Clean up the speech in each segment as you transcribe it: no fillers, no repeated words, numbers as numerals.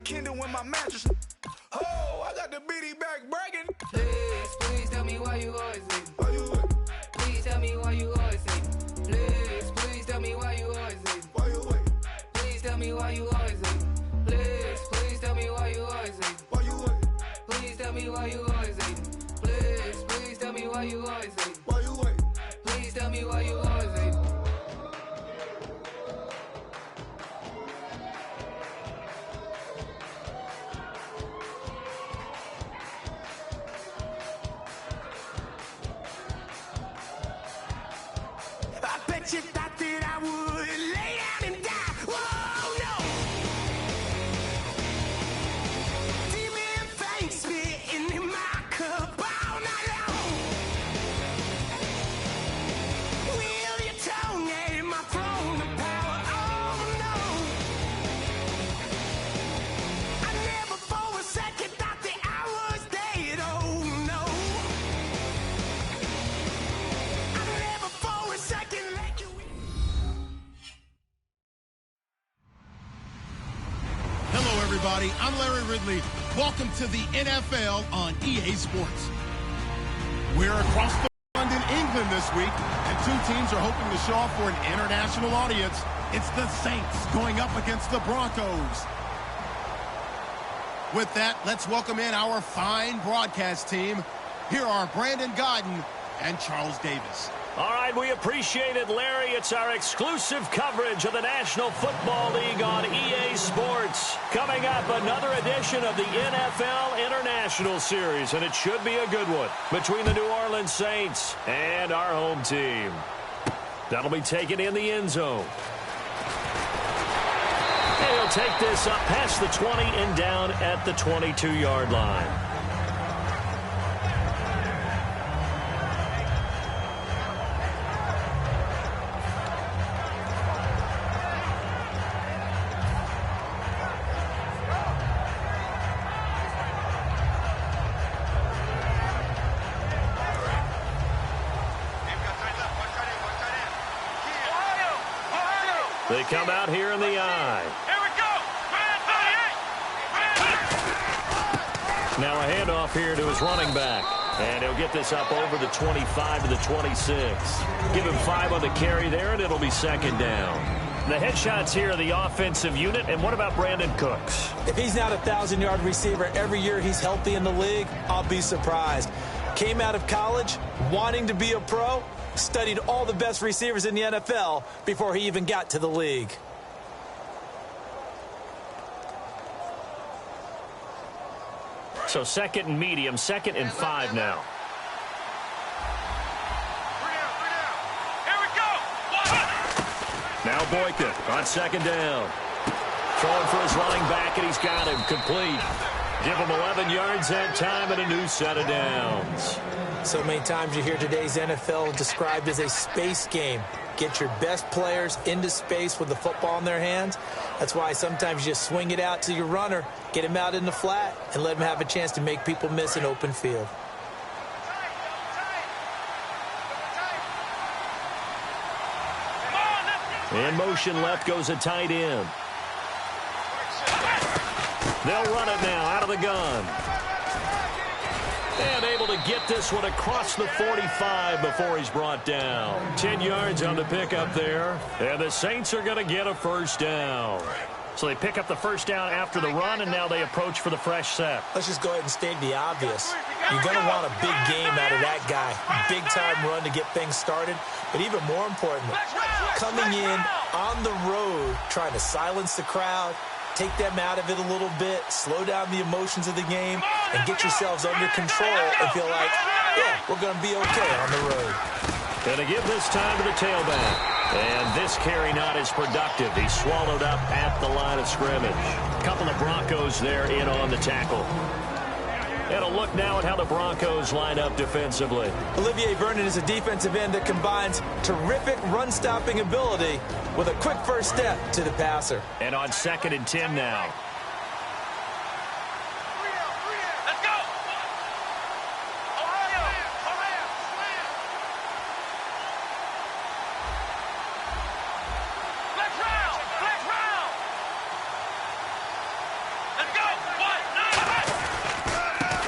Kindle in my mattress. Oh, I got the BD back bragging. Please tell me why you always leave. Why you wait? Please tell me why you always leave. Please tell me why you always leave. Why you wait? Please tell me why you always leave. Please tell me why you always leave. Why you wait? Please tell me why you always leave. Please tell me why you always leave. Why you wait? Please tell me why you always leave. I bet you thought that I would lay down and die. Whoa, no. Demon fangs spitting in my cup all night long. Will your tongue at my throne of power? Oh, no. I never for a second thought that I was dead. Oh, no. I never for a second let you in. Hello, everybody. I'm Larry Ridley. Welcome to the NFL on EA Sports. We're across the pond in England this week, and two teams are hoping to show off for an international audience. It's the Saints going up against the Broncos. With that, let's welcome in our fine broadcast team. Here are Brandon Godden and Charles Davis. All right, we appreciate it, Larry. It's our exclusive coverage of the National Football League on EA Sports. Coming up, another edition of the NFL International Series, and it should be a good one between the New Orleans Saints and our home team. That'll be taken in the end zone. And he'll take this up past the 20 and down at the 22-yard line. They come out here in the eye. Here we go. Now a handoff here to his running back. And he'll get this up over the 25 to the 26. Give him 5 on the carry there, and it'll be second down. The headshots here are the offensive unit. And what about Brandon Cooks? If he's not a 1,000-yard receiver every year he's healthy in the league, I'll be surprised. Came out of college wanting to be a pro, studied all the best receivers in the NFL before he even got to the league. So second and medium, second and 5 now. Here we go. Now Boykin on second down. Throwing for his running back, and he's got him complete. Give him 11 yards that time and a new set of downs. So many times you hear today's NFL described as a space game. Get your best players into space with the football in their hands. That's why sometimes you just swing it out to your runner, get him out in the flat, and let him have a chance to make people miss an open field. In motion left goes a tight end. They'll run it now out of the gun. And able to get this one across the 45 before he's brought down. 10 yards on the pickup there. And the Saints are going to get a first down. So they pick up the first down after the run, and now they approach for the fresh set. Let's just go ahead and state the obvious. You're going to want a big game out of that guy. Big-time run to get things started. But even more importantly, coming in on the road, trying to silence the crowd, take them out of it a little bit, slow down the emotions of the game, and get yourselves under control and feel like, yeah, we're going to be okay on the road. Going to give this time to the tailback. And this carry not as productive. He's swallowed up at the line of scrimmage. A couple of Broncos there in on the tackle. And a look now at how the Broncos line up defensively. Olivier Vernon is a defensive end that combines terrific run-stopping ability with a quick first step to the passer. And on second and 10 now. Let's go. Ohio. Let's round. Let's go.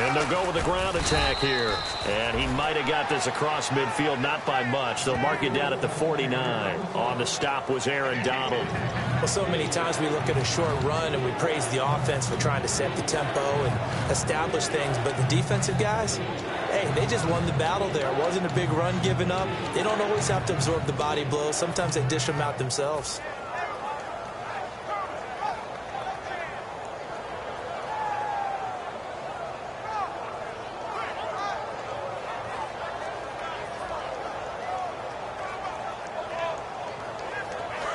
And they'll go with the ground attack here. And he might have got this across midfield, not by much. They'll mark it down at the 49. On the stop was Aaron Donald. Well, so many times we look at a short run and we praise the offense for trying to set the tempo and establish things. But the defensive guys, hey, they just won the battle there. It wasn't a big run given up. They don't always have to absorb the body blows. Sometimes they dish them out themselves.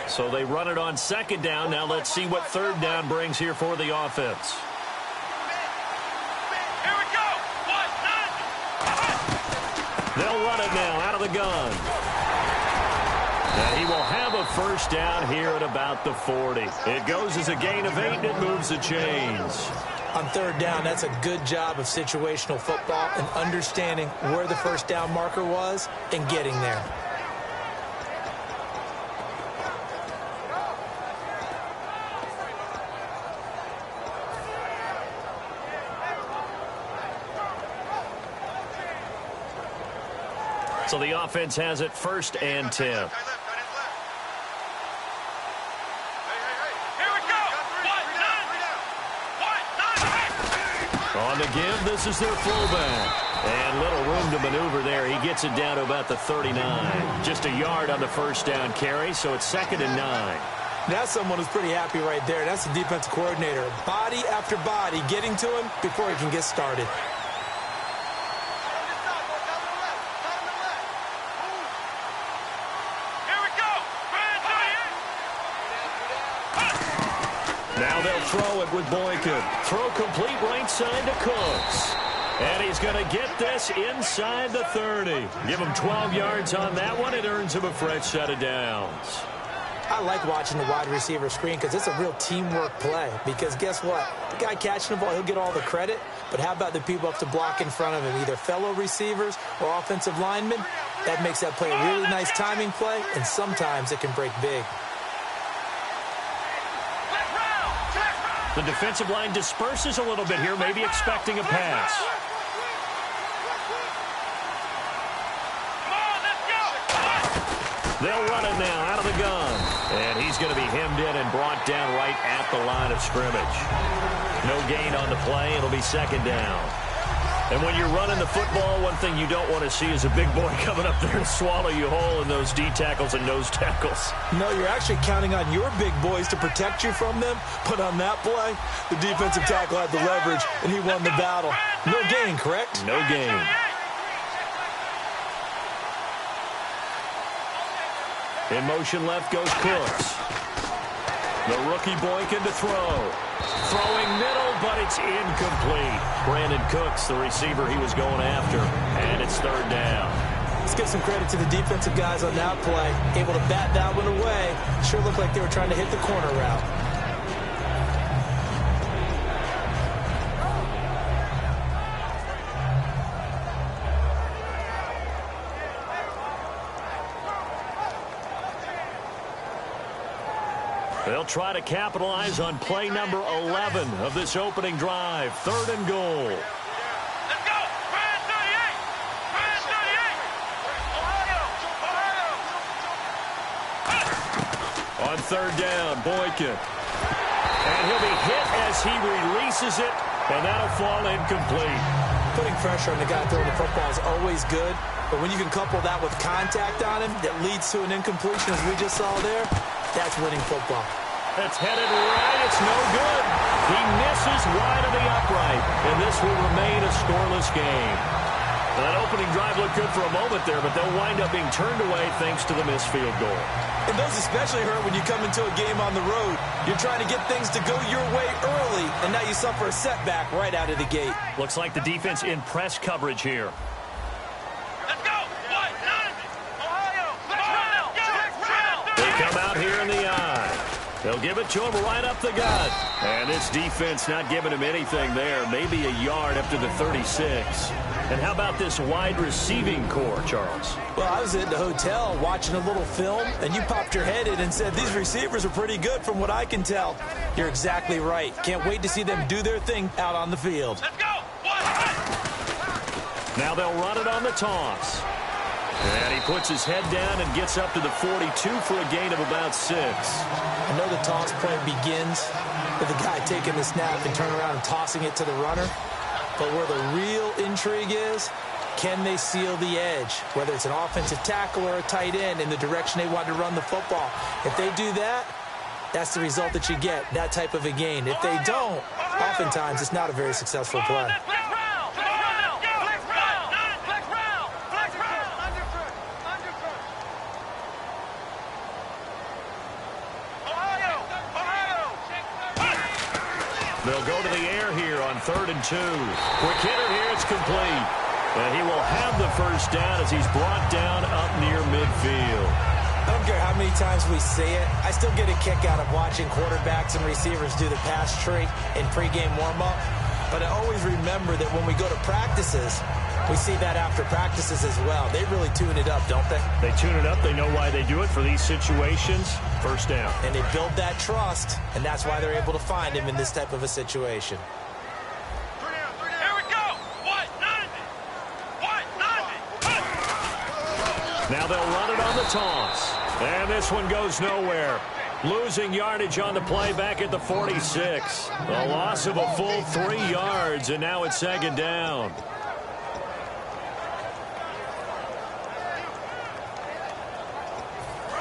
So they run it on second down. Now let's see what third down brings here for the offense. Here we go. They'll run it now out of the gun. And he will have a first down here at about the 40. It goes as a gain of 8, and it moves the chains. On third down, that's a good job of situational football and understanding where the first down marker was and getting there. So the offense has it first and 10. Here we go. On the give, this is their fullback. And little room to maneuver there. He gets it down to about the 39. Just a yard on the first down carry, so it's 2nd and 9. That's someone who's pretty happy right there. That's the defensive coordinator. Body after body getting to him before he can get started. Now they'll throw it with Boykin. Throw complete right side to Cooks. And he's going to get this inside the 30. Give him 12 yards on that one. It earns him a fresh set of downs. I like watching the wide receiver screen because it's a real teamwork play. Because guess what? The guy catching the ball, he'll get all the credit. But how about the people up to block in front of him, either fellow receivers or offensive linemen? That makes that play a really nice timing play, and sometimes it can break big. The defensive line disperses a little bit here, maybe expecting a pass. They'll run it now out of the gun. And he's going to be hemmed in and brought down right at the line of scrimmage. No gain on the play. It'll be 2nd down. And when you're running the football, one thing you don't want to see is a big boy coming up there to swallow you whole in those D tackles and nose tackles. No, you're actually counting on your big boys to protect you from them. But on that play, the defensive tackle had the leverage, and he won the battle. No gain, correct? No gain. In motion left goes Cooks. The rookie Boykin to throw. Throwing middle, but it's incomplete. Brandon Cooks, the receiver he was going after. And it's 3rd down. Let's give some credit to the defensive guys on that play. Able to bat that one away. Sure looked like they were trying to hit the corner route. They'll try to capitalize on play number 11 of this opening drive. 3rd and goal. Let's go. Brand 38. Brand 38. Ohio. On 3rd down, Boykin. And he'll be hit as he releases it, and that'll fall incomplete. Putting pressure on the guy throwing the football is always good, but when you can couple that with contact on him that leads to an incompletion, as we just saw there, that's winning football. That's headed right. It's no good. He misses wide of the upright, and this will remain a scoreless game. That opening drive looked good for a moment there, but they'll wind up being turned away thanks to the missed field goal. And those especially hurt when you come into a game on the road. You're trying to get things to go your way early, and now you suffer a setback right out of the gate. Looks like the defense in press coverage here. Let's go. Ohio. Let's go. They come out here in the eye. They'll give it to him right up the gut. And this defense not giving him anything there. Maybe a yard up to the 36. And how about this wide receiving core, Charles? Well, I was at the hotel watching a little film, and you popped your head in and said, these receivers are pretty good from what I can tell. You're exactly right. Can't wait to see them do their thing out on the field. Let's go. Now they'll run it on the toss. And he puts his head down and gets up to the 42 for a gain of about 6. I know the toss point begins with the guy taking the snap and turning around and tossing it to the runner. But where the real intrigue is, can they seal the edge, whether it's an offensive tackle or a tight end, in the direction they want to run the football? If they do that, that's the result that you get, that type of a gain. If they don't, oftentimes it's not a very successful play. They'll go to the air here on 3rd and 2. Quick hitter here, it's complete. And he will have the first down as he's brought down up near midfield. I don't care how many times we see it. I still get a kick out of watching quarterbacks and receivers do the pass tree in pregame warm-up. But I always remember that when we go to practices, we see that after practices as well. They really tune it up, don't they? They tune it up. They know why they do it for these situations. First down. And they build that trust, and that's why they're able to find him in this type of a situation. Here we go. What? Nothing. What? Nothing. Now they'll run it on the toss. And this one goes nowhere. Losing yardage on the play back at the 46. A loss of a full 3 yards, and now it's 2nd down.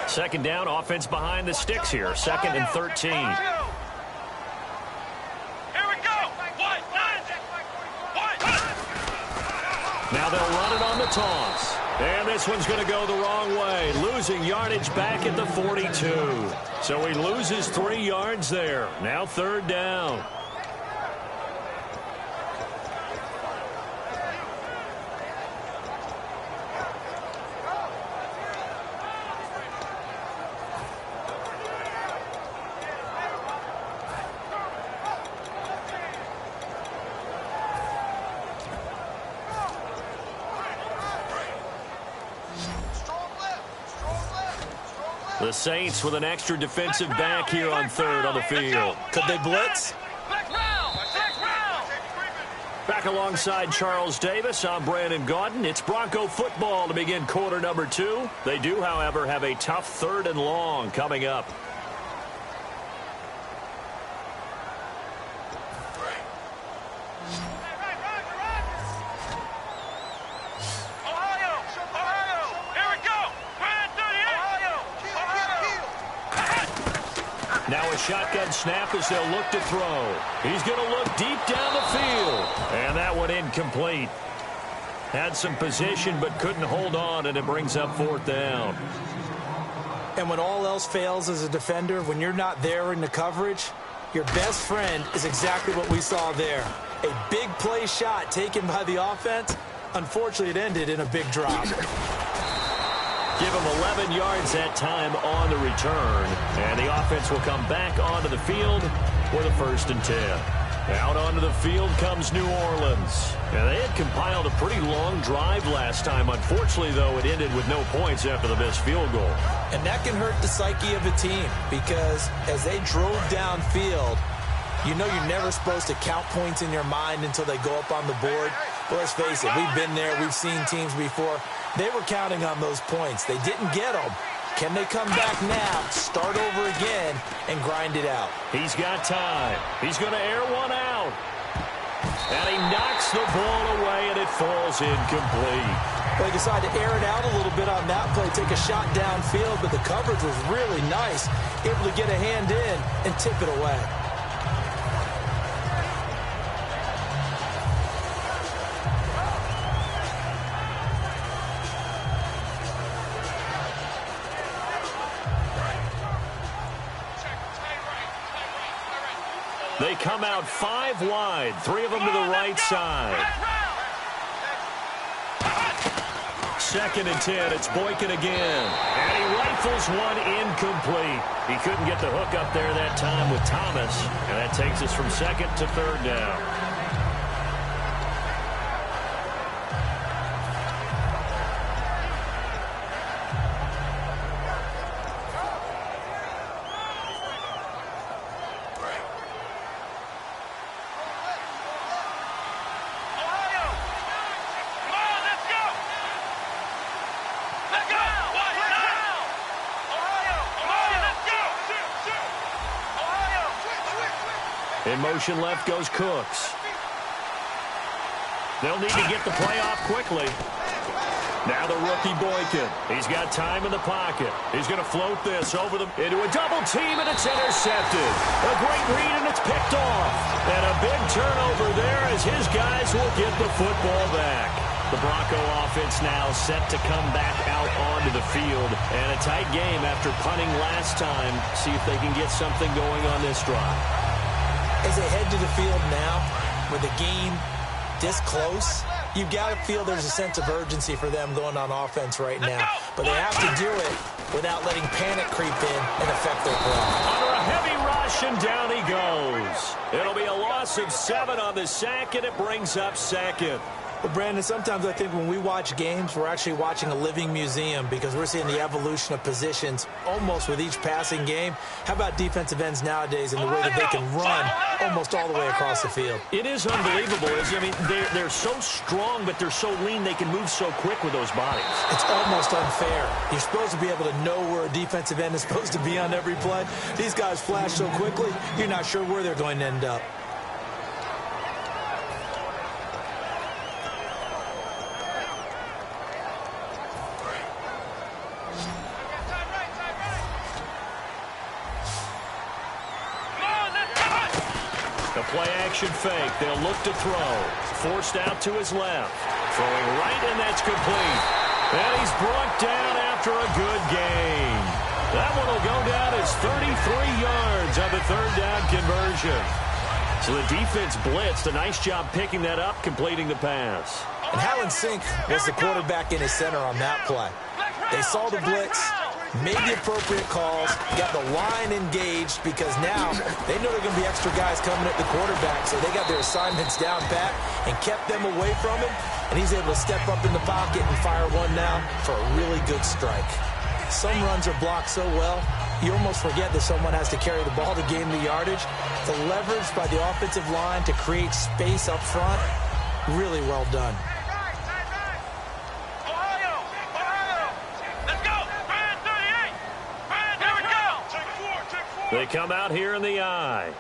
Second down, offense behind the sticks here. 2nd and 13. Here we go. What? What? Now they'll run it on the toss. And this one's going to go the wrong way. Losing yardage back at the 42. So he loses 3 yards there. Now 3rd down. The Saints with an extra defensive back here on 3rd on the field. Could they blitz? Back alongside Charles Davis, I'm Brandon Gaudin. It's Bronco football to begin quarter number 2. They do, however, have a tough 3rd and long coming up. Now a shotgun snap as they'll look to throw. He's going to look deep down the field. And that one incomplete. Had some position but couldn't hold on, and it brings up 4th down. And when all else fails as a defender, when you're not there in the coverage, your best friend is exactly what we saw there. A big play shot taken by the offense. Unfortunately, it ended in a big drop. Give him 11 yards that time on the return. And the offense will come back onto the field with a 1st and 10. Out onto the field comes New Orleans. And they had compiled a pretty long drive last time. Unfortunately, though, it ended with no points after the missed field goal. And that can hurt the psyche of a team because as they drove downfield, you know you're never supposed to count points in your mind until they go up on the board. But let's face it, we've been there. We've seen teams before. They were counting on those points. They didn't get them. Can they come back now, start over again, and grind it out? He's got time. He's going to air one out. And he knocks the ball away, and it falls incomplete. Well, he decided to air it out a little bit on that play, take a shot downfield, but the coverage was really nice. Able to get a hand in and tip it away. They come out 5 wide, 3 of them to the right side. 2nd and 10, it's Boykin again. And he rifles one incomplete. He couldn't get the hook up there that time with Thomas. And that takes us from 2nd to 3rd down. In motion left goes Cooks. They'll need to get the play off quickly. Now the rookie Boykin. He's got time in the pocket. He's going to float this over into a double team, and it's intercepted. A great read, and it's picked off. And a big turnover there as his guys will get the football back. The Bronco offense now set to come back out onto the field. And a tight game after punting last time. See if they can get something going on this drive. As they head to the field now, with the game this close, you've got to feel there's a sense of urgency for them going on offense right now. But they have to do it without letting panic creep in and affect their play. Under a heavy rush, and down he goes. It'll be a loss of 7 on the sack, and it brings up second. Well, Brandon, sometimes I think when we watch games, we're actually watching a living museum because we're seeing the evolution of positions almost with each passing game. How about defensive ends nowadays and the way that they can run almost all the way across the field? It is unbelievable. I mean, they're so strong, but they're so lean they can move so quick with those bodies. It's almost unfair. You're supposed to be able to know where a defensive end is supposed to be on every play. These guys flash so quickly, you're not sure where they're going to end up. Play-action fake. They'll look to throw. Forced out to his left. Throwing right, and that's complete. And he's brought down after a good game. That one will go down as 33 yards on the third down conversion. So the defense blitzed. A nice job picking that up, completing the pass. And Hallen Sink was the quarterback in his center on that play. They saw the blitz, made the appropriate calls, got the line engaged because now they know there are going to be extra guys coming at the quarterback, so they got their assignments down pat and kept them away from him, and he's able to step up in the pocket and fire one now for a really good strike. Some runs are blocked so well, you almost forget that someone has to carry the ball to gain the yardage. The leverage by the offensive line to create space up front, really well done. They come out here in the I.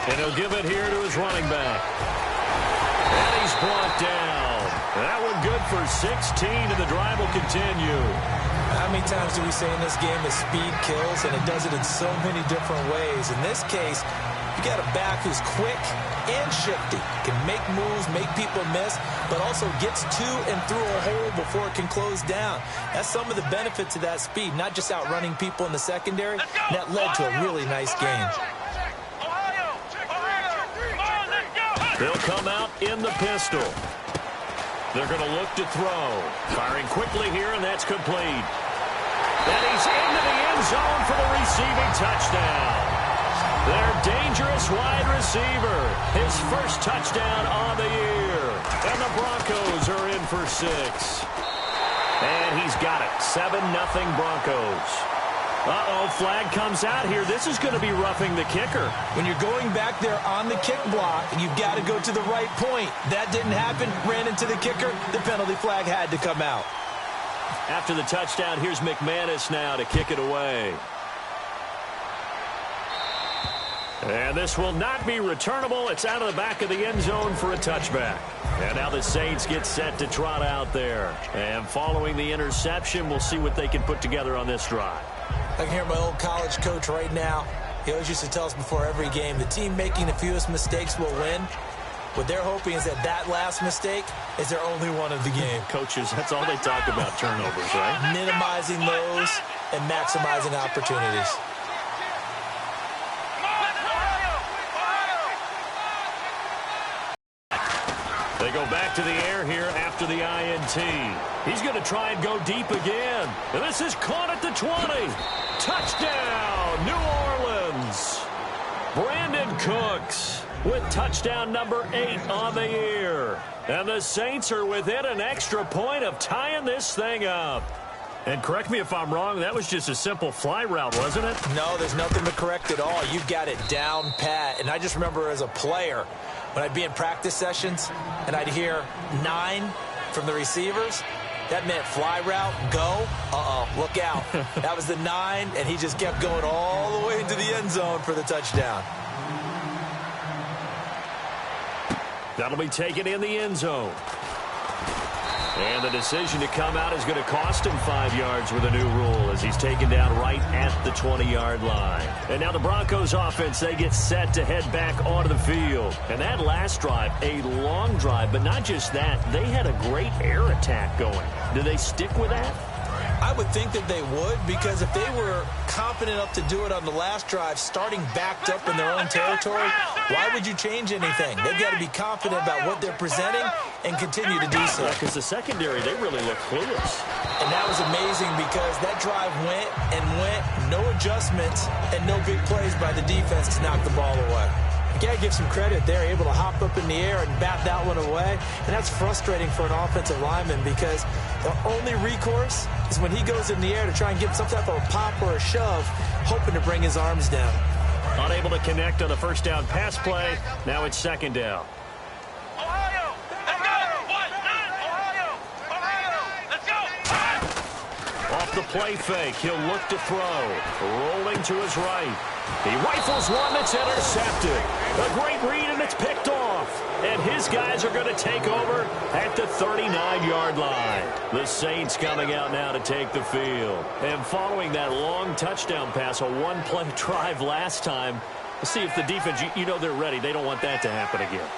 And he'll give it here to his running back. And he's brought down. That one good for 16, and the drive will continue. How many times do we say in this game that speed kills, and it does it in so many different ways? In this case, you got a back who's quick and shifty, can make moves, make people miss, but also gets to and through a hole before it can close down. That's some of the benefits of that speed, not just outrunning people in the secondary. That led to a really nice game. They'll come out in the pistol. They're going to look to throw. Firing quickly here, and that's complete. And he's into the end zone for the receiving touchdown. Their dangerous wide receiver. His first touchdown on the year. And the Broncos are in for 6. And he's got it. 7-0 Broncos. Uh-oh, flag comes out here. This is going to be roughing the kicker. When you're going back there on the kick block, you've got to go to the right point. That didn't happen. Ran into the kicker. The penalty flag had to come out. After the touchdown, here's McManus now to kick it away. And this will not be returnable. It's out of the back of the end zone for a touchback. And now the Saints get set to trot out there. And following the interception, we'll see what they can put together on this drive. I can hear my old college coach right now. He always used to tell us before every game, the team making the fewest mistakes will win. What they're hoping is that last mistake is their only one of the game. Coaches, that's all they talk about, turnovers, right? Minimizing those and maximizing opportunities. They go back to the air here after the INT. He's going to try and go deep again. And this is caught at the 20. Touchdown, New Orleans. Brandon Cooks with touchdown number 8 on the year. And the Saints are within an extra point of tying this thing up. And correct me if I'm wrong, that was just a simple fly route, wasn't it? No, there's nothing to correct at all. You've got it down pat. And I just remember as a player, when I'd be in practice sessions and I'd hear 9 from the receivers, that meant fly route, go, look out. That was the 9, and he just kept going all the way into the end zone for the touchdown. That'll be taken in the end zone. And the decision to come out is going to cost him 5 yards with a new rule as he's taken down right at the 20-yard line. And now the Broncos offense, they get set to head back onto the field. And that last drive, a long drive, but not just that, they had a great air attack going. Do they stick with that? I would think that they would, because if they were confident enough to do it on the last drive, starting backed up in their own territory, why would you change anything? They've got to be confident about what they're presenting and continue to do so. Because the secondary, they really look clueless. And that was amazing because that drive went and went, no adjustments, and no big plays by the defense to knock the ball away. You got to give some credit. They're able to hop up in the air and bat that one away. And that's frustrating for an offensive lineman because the only recourse is when he goes in the air to try and give some type of a pop or a shove, hoping to bring his arms down. Unable to connect on the first down pass play. Now it's second down. Ohio, let's go. Ohio, let's go. Off the play fake, he'll look to throw. Rolling to his right. He rifles one that's intercepted. A great read, and it's picked off. And his guys are going to take over at the 39-yard line. The Saints coming out now to take the field. And following that long touchdown pass, a one-play drive last time, let's see if the defense, you know they're ready. They don't want that to happen again.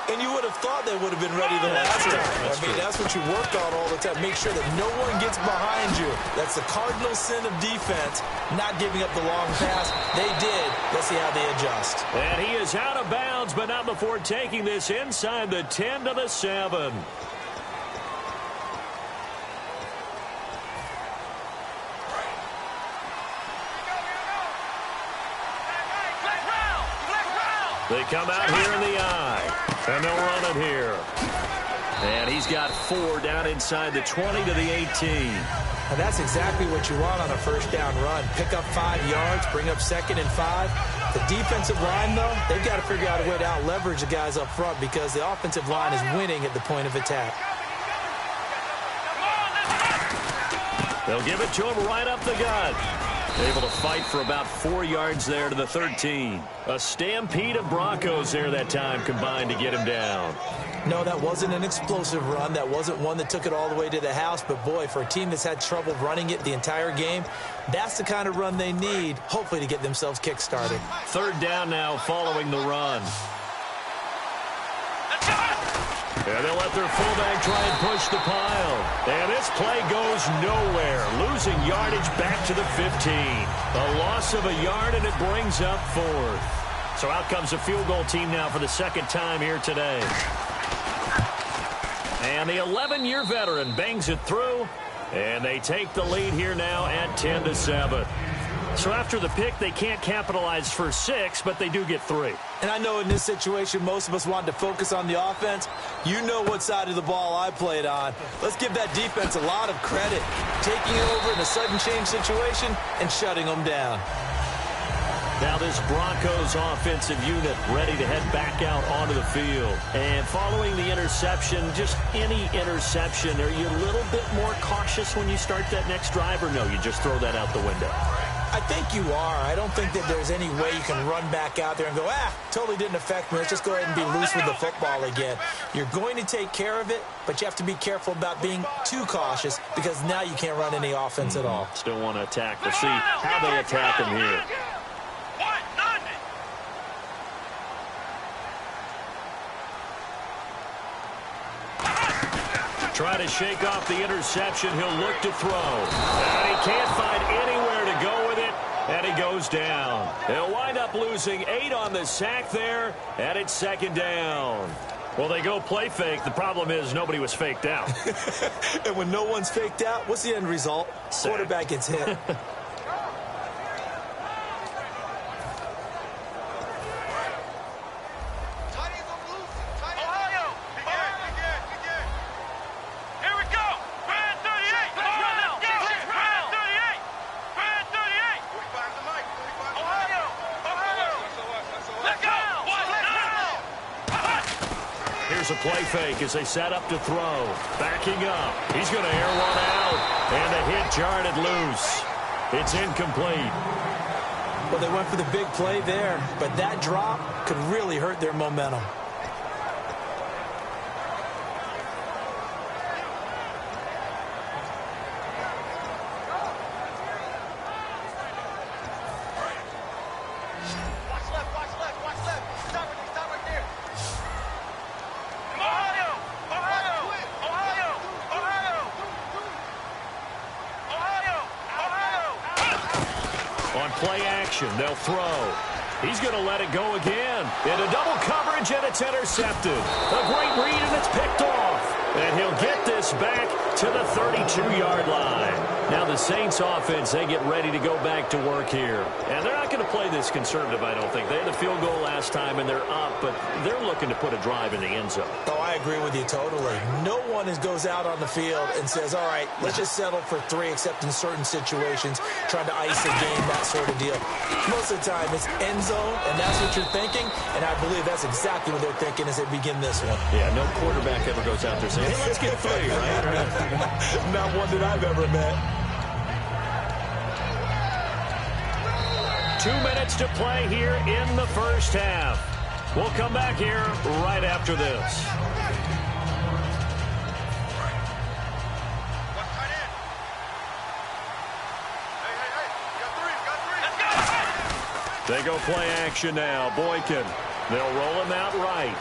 And you would have thought they would have been ready the last time. That's what you work on all the time. Make sure that no one gets behind you. That's the cardinal sin of defense, not giving up the long pass. They did. Let's see how they adjust. And he is out of bounds, but not before taking this inside the 10 to the 7. They come out here in the eye, and they'll run it here. And he's got 4 down inside the 20 to the 18. And that's exactly what you want on a first down run. Pick up 5 yards, bring up 2nd and 5. The defensive line, though, they've got to figure out a way to out-leverage the guys up front because the offensive line is winning at the point of attack. They'll give it to him right up the gut. Able to fight for about 4 yards there to the 13. A stampede of Broncos there that time combined to get him down. No, that wasn't an explosive run. That wasn't one that took it all the way to the house. But, boy, for a team that's had trouble running it the entire game, that's the kind of run they need, hopefully, to get themselves kick-started. 3rd down now following the run. And they'll let their fullback try and push the pile. And this play goes nowhere. Losing yardage back to the 15. A loss of a yard, and it brings up 4th. So out comes a field goal team now for the 2nd time here today. And the 11-year veteran bangs it through. And they take the lead here now at 10 to 7. So after the pick, they can't capitalize for 6, but they do get 3. And I know in this situation, most of us wanted to focus on the offense. You know what side of the ball I played on. Let's give that defense a lot of credit. Taking it over in a sudden change situation and shutting them down. Now this Broncos offensive unit ready to head back out onto the field. And following the interception, just any interception, are you a little bit more cautious when you start that next drive, or no, you just throw that out the window? I think you are. I don't think that there's any way you can run back out there and go, totally didn't affect me. Let's just go ahead and be loose with the football again. You're going to take care of it, but you have to be careful about being too cautious because now you can't run any offense at all. Still want to attack. We'll see how they attack him here. Try to shake off the interception. He'll look to throw. And he can't find anywhere to go with it. And he goes down. They'll wind up losing 8 on the sack there. And it's 2nd down. Well, they go play fake. The problem is nobody was faked out. And when no one's faked out, what's the end result? Sack. Quarterback gets hit. Here's a play fake as they set up to throw. Backing up. He's going to air one out. And the hit jarred loose. It's incomplete. Well, they went for the big play there, but that drop could really hurt their momentum. play action. They'll throw. He's going to let it go again. Into double coverage, and it's intercepted. A great read, and it's picked off. And he'll get this back to the 32-yard line. Now the Saints offense, they get ready to go back to work here. And they're not going to play this conservative, I don't think. They had the field goal last time, and they're up, but they're looking to put a drive in the end zone. Oh, I agree with you totally. No one goes out on the field and says, all right, let's just settle for 3, except in certain situations, trying to ice a game, that sort of deal. Most of the time, it's end zone, and that's what you're thinking, and I believe that's exactly what they're thinking as they begin this one. Yeah, no quarterback ever goes out there saying, hey, let's get 3, right? Not one that I've ever met. 2 minutes to play here in the first half. We'll come back here right after this. They go play action now. Boykin. They'll roll him out right.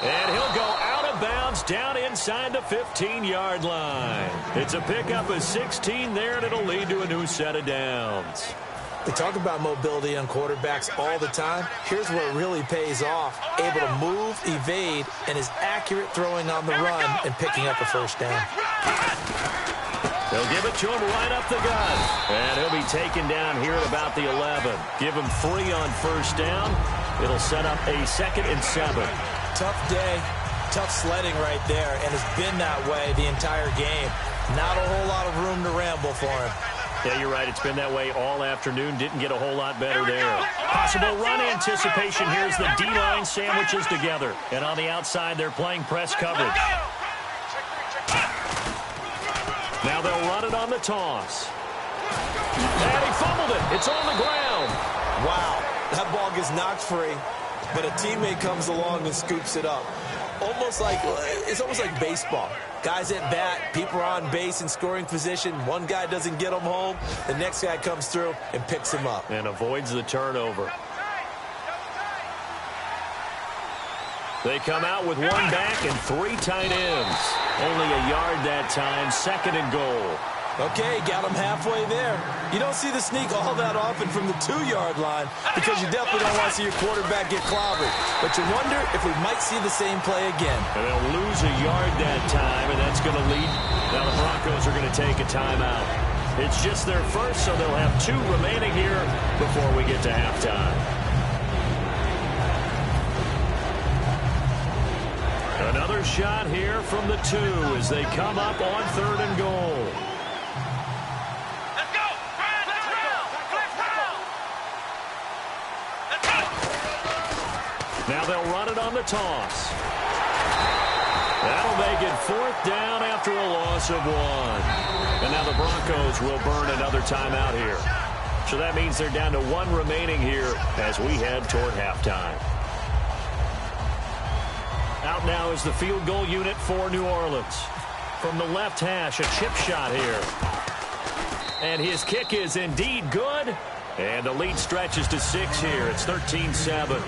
And he'll go out of bounds down inside the 15-yard line. It's a pickup of 16 there, and it'll lead to a new set of downs. We talk about mobility on quarterbacks all the time. Here's where it really pays off. Able to move, evade, and is accurate throwing on the run and picking up a first down. They'll give it to him right up the gut. And he'll be taken down here at about the 11. Give him 3 on first down. It'll set up a 2nd and 7. Tough day, tough sledding right there, and it's been that way the entire game. Not a whole lot of room to ramble for him. Yeah, you're right. It's been that way all afternoon. Didn't get a whole lot better there. Possible run anticipation. Here's the D-line sandwiches together. And on the outside, they're playing press coverage. Now they'll run it on the toss. And he fumbled it. It's on the ground. Wow, that ball gets knocked free, but a teammate comes along and scoops it up. It's almost like baseball. Guys at bat, people are on base in scoring position. One guy doesn't get him home. The next guy comes through and picks him up. And avoids the turnover. They come out with 1 back and 3 tight ends. Only a yard that time, 2nd and goal. Okay, got him halfway there. You don't see the sneak all that often from the 2-yard line because you definitely don't want to see your quarterback get clobbered. But you wonder if we might see the same play again. And they'll lose a yard that time, and that's going to lead. Now the Broncos are going to take a timeout. It's just their first, so they'll have 2 remaining here before we get to halftime. Another shot here from the 2 as they come up on 3rd and goal. Now they'll run it on the toss. That'll make it 4th down after a loss of 1. And now the Broncos will burn another timeout here. So that means they're down to 1 remaining here as we head toward halftime. Out now is the field goal unit for New Orleans. From the left hash, a chip shot here. And his kick is indeed good. And the lead stretches to 6 here. It's 13-7.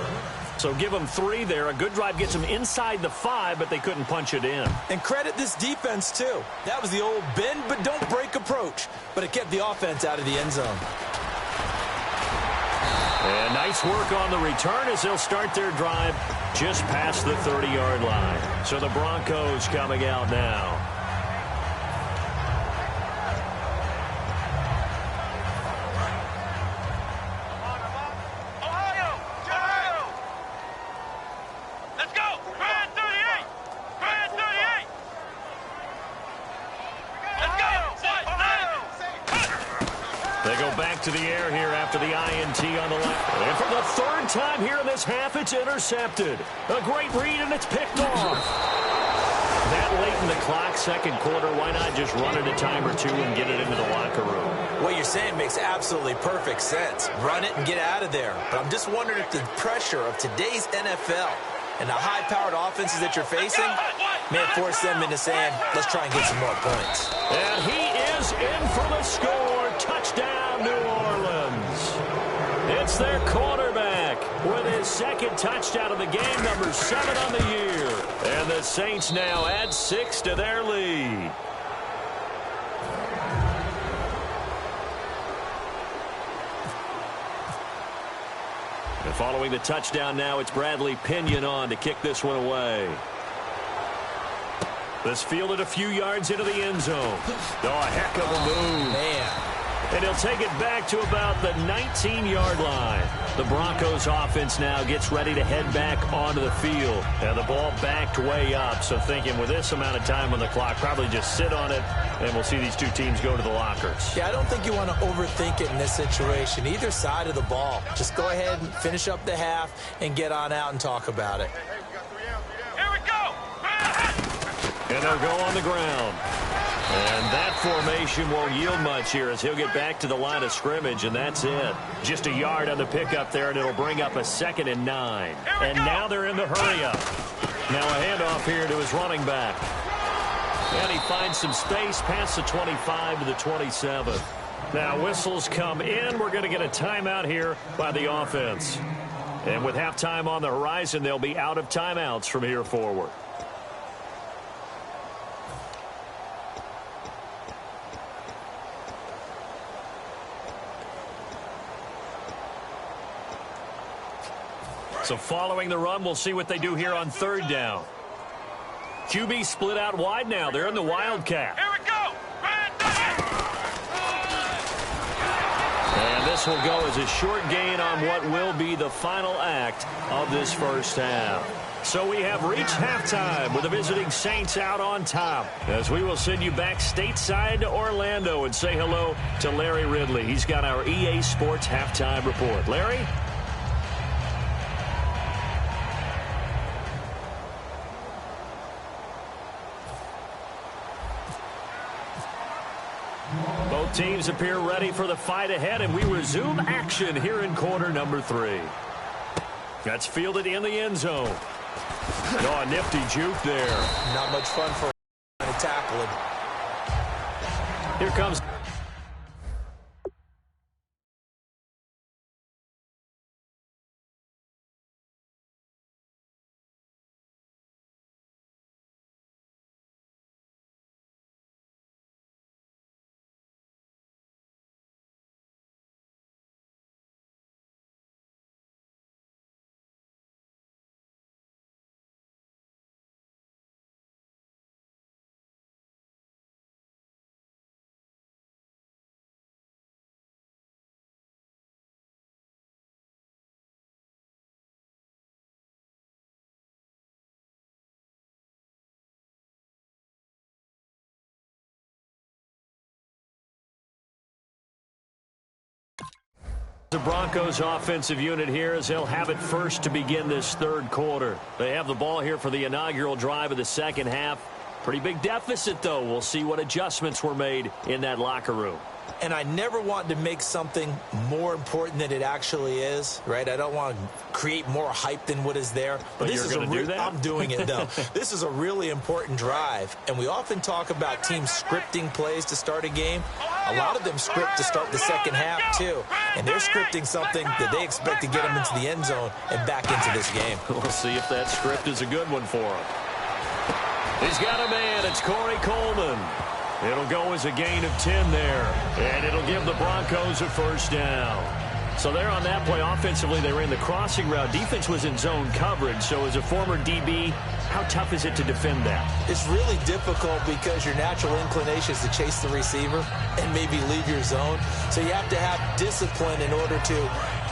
So give them 3 there. A good drive gets them inside the 5, but they couldn't punch it in. And credit this defense, too. That was the old bend but don't break approach. But it kept the offense out of the end zone. And nice work on the return as they'll start their drive just past the 30-yard line. So the Broncos coming out now. To the air here after the INT on the left. And for the 3rd time here in this half, it's intercepted. A great read, and it's picked off. That late in the clock, 2nd quarter, why not just run it a time or 2 and get it into the locker room? What you're saying makes absolutely perfect sense. Run it and get out of there. But I'm just wondering if the pressure of today's NFL and the high-powered offenses that you're facing may have forced them into saying, let's try and get some more points. And he is in for the score. Touchdown, New Orleans. It's their quarterback with his 2nd touchdown of the game, number 7 on the year. And the Saints now add 6 to their lead. And following the touchdown now, it's Bradley Pinion on to kick this one away. This fielded a few yards into the end zone. Oh, a heck of a move. Man. And he'll take it back to about the 19-yard line. The Broncos offense now gets ready to head back onto the field. And the ball backed way up. So thinking with this amount of time on the clock, probably just sit on it, and we'll see these two teams go to the lockers. Yeah, I don't think you want to overthink it in this situation. Either side of the ball. Just go ahead and finish up the half and get on out and talk about it. Here we go. And they'll go on the ground. And that formation won't yield much here as he'll get back to the line of scrimmage, and that's it. Just a yard on the pickup there, and it'll bring up a 2nd and 9. And now they're in the hurry-up. Now a handoff here to his running back. And he finds some space past the 25 to the 27. Now whistles come in. We're going to get a timeout here by the offense. And with halftime on the horizon, they'll be out of timeouts from here forward. So following the run, we'll see what they do here on 3rd down. QB split out wide now. They're in the Wildcat. Here we go. And this will go as a short gain on what will be the final act of this first half. So we have reached halftime with the visiting Saints out on top, as we will send you back stateside to Orlando and say hello to Larry Ridley. He's got our EA Sports halftime report. Larry? Both teams appear ready for the fight ahead, and we resume action here in quarter number 3. That's fielded in the end zone. Oh, a nifty juke there. Not much fun for him to tackle him. Here comes... The Broncos offensive unit here as they'll have it first to begin this 3rd quarter. They have the ball here for the inaugural drive of the 2nd half. Pretty big deficit, though. We'll see what adjustments were made in that locker room. And I never want to make something more important than it actually is, right? I don't want to create more hype than what is there. But this is do that? I'm doing it, though. This is a really important drive. And we often talk about teams scripting plays to start a game. A lot of them script to start the 2nd half, too. And they're scripting something that they expect to get them into the end zone and back into this game. We'll see if that script is a good one for him. He's got a man. It's Corey Coleman. It'll go as a gain of 10 there. And it'll give the Broncos a 1st down. So there on that play, offensively, they ran the crossing route. Defense was in zone coverage. So as a former DB, how tough is it to defend that? It's really difficult because your natural inclination is to chase the receiver and maybe leave your zone. So you have to have discipline in order to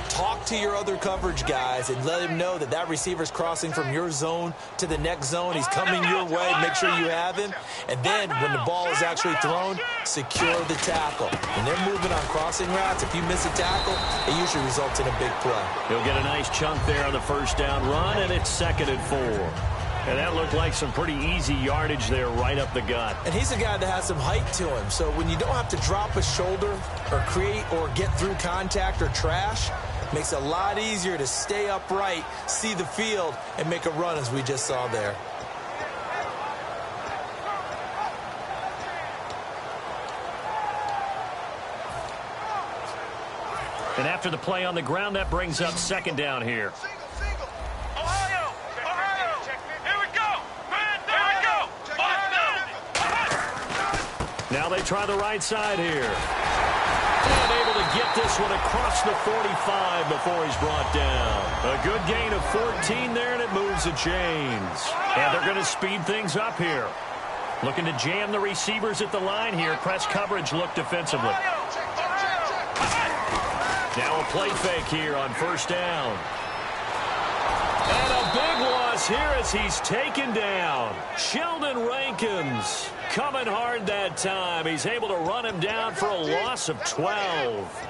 talk to your other coverage guys and let him know that that receiver's crossing from your zone to the next zone. He's coming your way. Make sure you have him. And then when the ball is actually thrown, secure the tackle. When they're moving on crossing routes, if you miss a tackle, it usually results in a big play. He'll get a nice chunk there on the 1st down run, and it's 2nd and 4. And that looked like some pretty easy yardage there right up the gut. And he's a guy that has some height to him. So when you don't have to drop a shoulder or create or get through contact or trash, makes it a lot easier to stay upright, see the field, and make a run as we just saw there. And after the play on the ground, that brings up 2nd down here. Ohio! Here we go! Here we go! Now they try the right side here. And able to get this one across the 45 before he's brought down. A good gain of 14 there, and it moves the chains. And they're going to speed things up here. Looking to jam the receivers at the line here. Press coverage look defensively. Now a play fake here on first down. And a big loss here as he's taken down. Sheldon Rankins coming hard that time. He's able to run him down for a loss of 12.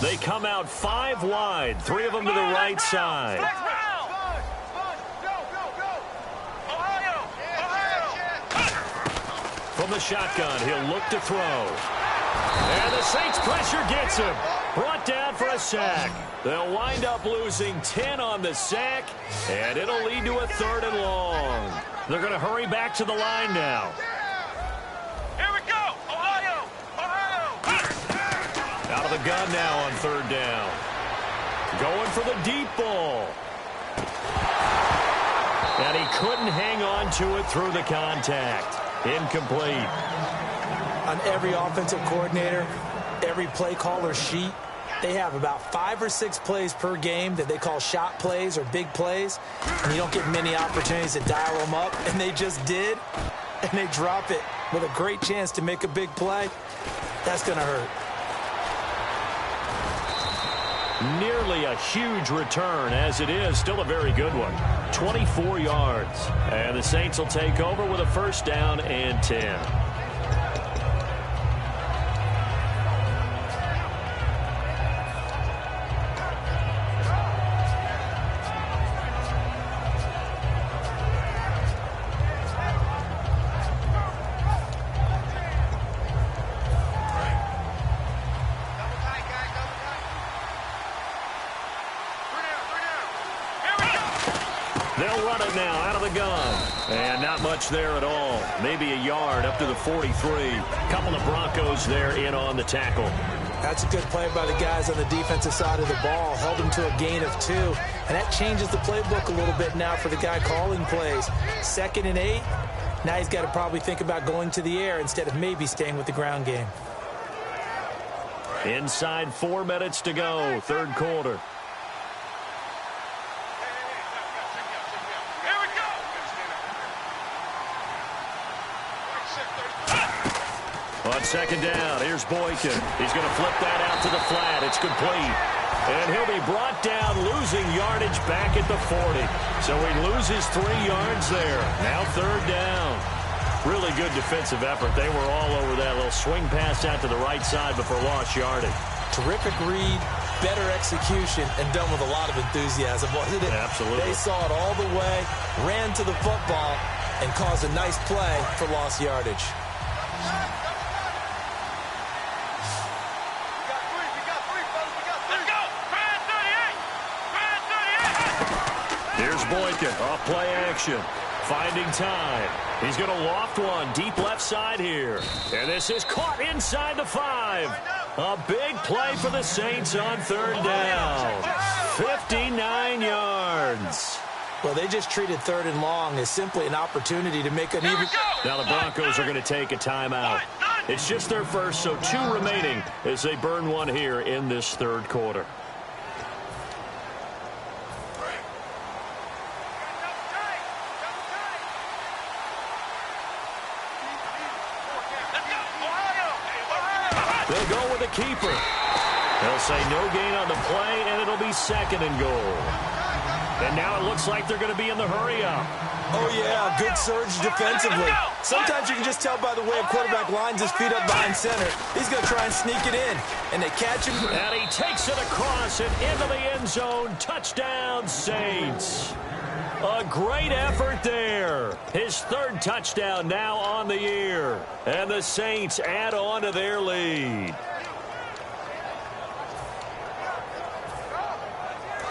They come out 5 wide, 3 of them to the right side. From the shotgun, he'll look to throw. And the Saints pressure gets him. Brought down for a sack. They'll wind up losing 10 on the sack, and it'll lead to a 3rd and long. They're going to hurry back to the line now. Out of the gun now on 3rd down. Going for the deep ball. And he couldn't hang on to it through the contact. Incomplete. On every offensive coordinator, every play caller sheet, they have about 5 or 6 plays per game that they call shot plays or big plays. And you don't get many opportunities to dial them up. And they just did. And they drop it with a great chance to make a big play. That's going to hurt. Nearly a huge return, as it is still a very good one. 24 yards. And the Saints will take over with a first down and 10. They'll run it now out of the gun. And not much there at all. Maybe a yard up to the 43. Couple of Broncos there in on the tackle. That's a good play by the guys on the defensive side of the ball. Held them to a gain of 2. And that changes the playbook a little bit now for the guy calling plays. 2nd and 8. Now he's got to probably think about going to the air instead of maybe staying with the ground game. Inside 4 minutes to go. 3rd quarter. On 2nd down, here's Boykin. He's going to flip that out to the flat. It's complete. And he'll be brought down, losing yardage back at the 40. So he loses 3 yards there. Now 3rd down. Really good defensive effort. They were all over that little swing pass out to the right side before lost yardage. Terrific read, better execution, and done with a lot of enthusiasm, wasn't it? Absolutely. They saw it all the way, ran to the football, and caused a nice play for lost yardage. Here's Boykin, off play action, finding time. He's going to loft one deep left side here. And this is caught inside the 5. A big play for the Saints on 3rd down. 59 yards. Well, they just treated 3rd and long as simply an opportunity to make an even... Now the Broncos are going to take a timeout. It's just their first, so 2 remaining as they burn one here in this 3rd quarter. They'll go with a keeper. They'll say no gain on the play, and it'll be 2nd and goal. And now it looks like they're going to be in the hurry-up. Oh, yeah, good surge defensively. Sometimes you can just tell by the way a quarterback lines his feet up behind center. He's going to try and sneak it in, and they catch him. And he takes it across and into the end zone. Touchdown, Saints. A great effort there. His 3rd touchdown now on the year. And the Saints add on to their lead.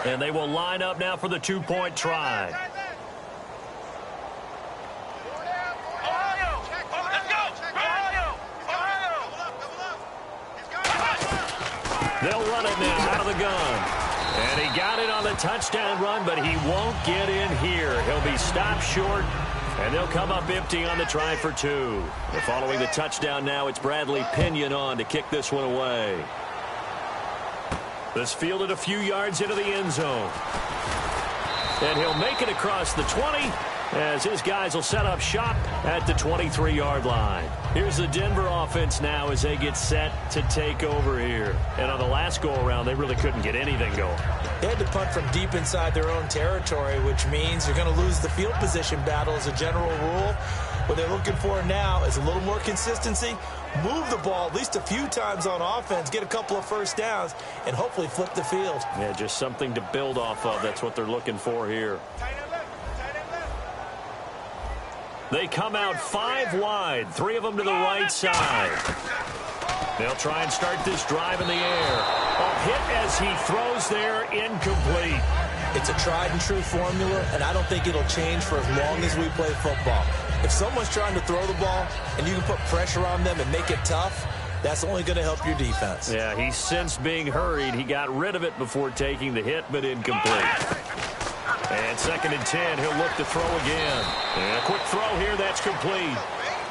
And they will line up now for the two-point try. They'll run it now out of the gun. And he got it on the touchdown run, but he won't get in here. He'll be stopped short, and they'll come up empty on the try for two. And following the touchdown now, it's Bradley Pinion on to kick this one away. This fielded a few yards into the end zone. And he'll make it across the 20 as his guys will set up shop at the 23-yard line. Here's the Denver offense now as they get set to take over here. And on the last go-around, they really couldn't get anything going. They had to punt from deep inside their own territory, which means you're going to lose the field position battle as a general rule. What they're looking for now is a little more consistency, move the ball at least a few times on offense, get a couple of first downs, and hopefully flip the field. Yeah, just something to build off of. That's what they're looking for here. They come out 5 wide, 3 of them to the right side. They'll try and start this drive in the air. A hit as he throws there, incomplete. It's a tried and true formula, and I don't think it'll change for as long as we play football. If someone's trying to throw the ball and you can put pressure on them and make it tough, that's only going to help your defense. Yeah, he sensed being hurried. He got rid of it before taking the hit, but incomplete. And 2nd and 10, he'll look to throw again. And a quick throw here, that's complete.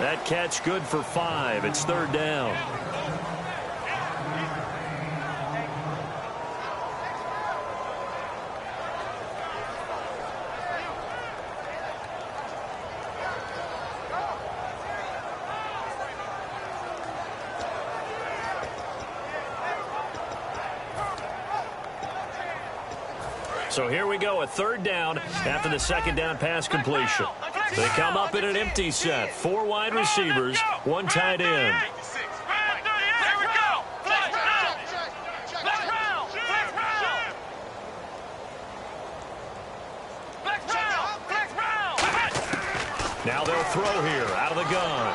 That catch good for 5. It's 3rd down. So here we go, a 3rd down after the 2nd down pass completion. They come up in an empty set. 4 wide receivers, 1 tight end. Now they'll throw here out of the gun.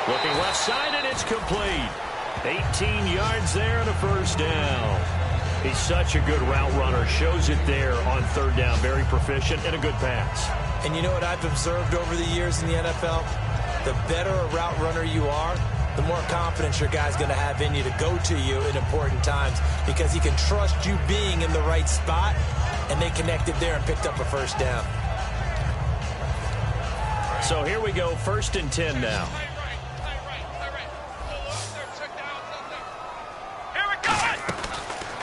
Looking left side, and it's complete. 18 yards there and a 1st down. He's such a good route runner. Shows it there on 3rd down. Very proficient and a good pass. And you know what I've observed over the years in the NFL? The better a route runner you are, the more confidence your guy's going to have in you to go to you in important times because he can trust you being in the right spot, and they connected there and picked up a 1st down. So here we go, 1st and 10 now.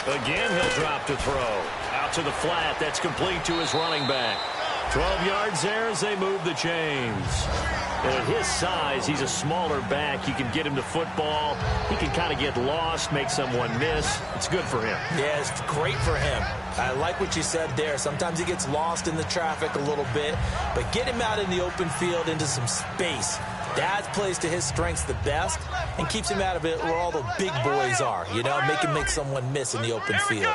Again, he'll drop to throw. Out to the flat. That's complete to his running back. 12 yards there as they move the chains. And at his size, he's a smaller back. You can get him to football. He can kind of get lost, make someone miss. It's good for him. Yeah, it's great for him. I like what you said there. Sometimes he gets lost in the traffic a little bit, but get him out in the open field into some space. Dad plays to his strengths the best and keeps him out of it where all the big boys are, you know, make him make someone miss in the open field.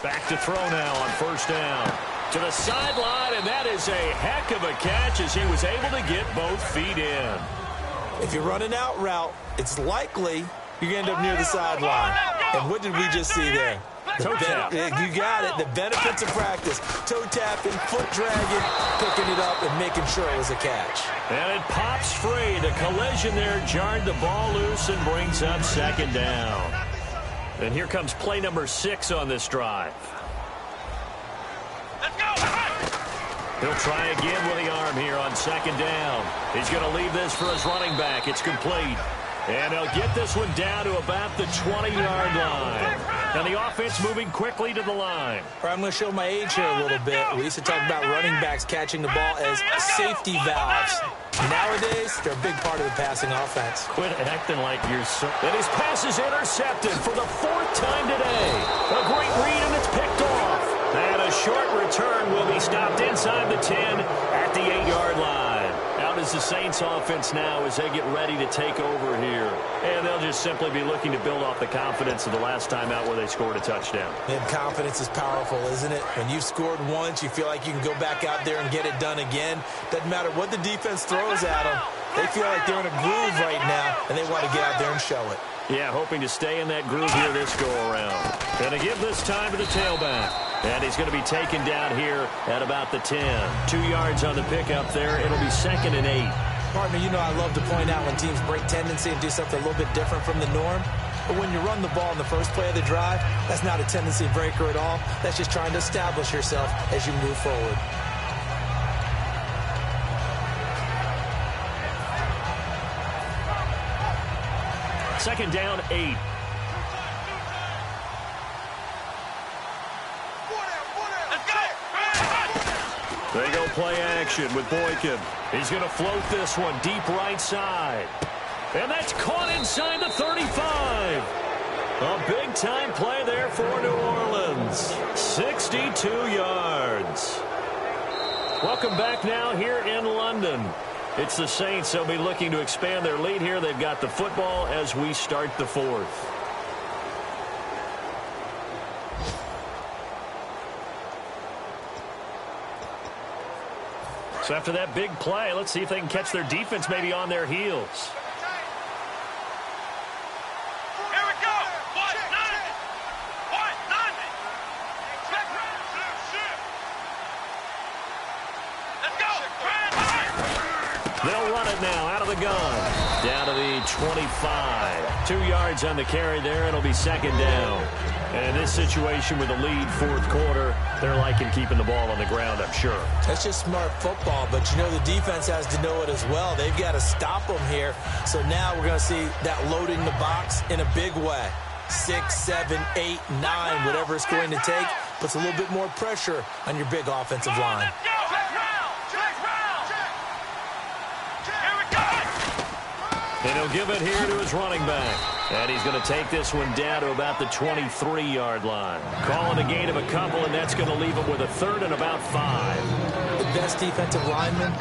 Back to throw now on 1st down. To the sideline, and that is a heck of a catch as he was able to get both feet in. If you're running out route, it's likely you're going to end up near the sideline. And what did we just see there? Toe tap. You got it. The benefits of practice. Toe tapping, foot dragging, picking it up, and making sure it was a catch. And it pops free. The collision there jarred the ball loose and brings up 2nd down. And here comes play number 6 on this drive. Let's go. He'll try again with the arm here on 2nd down. He's going to leave this for his running back. It's complete. And they'll get this one down to about the 20-yard line. And the offense moving quickly to the line. I'm going to show my age here a little bit. We used to talk about running backs catching the ball as safety valves. Nowadays, they're a big part of the passing offense. Quit acting like you're so... And his pass is intercepted for the 4th time today. A great read, and it's picked off. And a short return will be stopped inside the 10 at the 8-yard line. Out is the Saints offense now as they get ready to take over here. And they'll just simply be looking to build off the confidence of the last time out where they scored a touchdown. And confidence is powerful, isn't it? When you've scored once, you feel like you can go back out there and get it done again. Doesn't matter what the defense throws at them. They feel like they're in a groove right now, and they want to get out there and show it. Yeah, hoping to stay in that groove here this go-around. Going to give this time to the tailback. And he's going to be taken down here at about the 10. 2 yards on the pickup there. It'll be 2nd and 8. Partner, you know I love to point out when teams break tendency and do something a little bit different from the norm. But when you run the ball in the first play of the drive, that's not a tendency breaker at all. That's just trying to establish yourself as you move forward. Second down, 8. They go play action with Boykin. He's going to float this one deep right side. And that's caught inside the 35. A big-time play there for New Orleans. 62 yards. Welcome back now here in London. It's the Saints. They'll be looking to expand their lead here. They've got the football as we start the 4th. So after that big play, let's see if they can catch their defense maybe on their heels. Here we go. What? None. What? None. Let's go. They'll run it now out of the gun. Down to the 25. 2 yards on the carry there. It'll be 2nd down. And in this situation with the lead 4th quarter, they're liking keeping the ball on the ground, I'm sure. That's just smart football, but you know the defense has to know it as well. They've got to stop them here. So now we're going to see that loading the box in a big way. 6, 7, 8, 9, whatever it's going to take, puts a little bit more pressure on your big offensive line. And he'll give it here to his running back. And he's going to take this one down to about the 23-yard line. Calling a gain of a couple, and that's going to leave him with a 3rd and about 5. The best defensive linemen,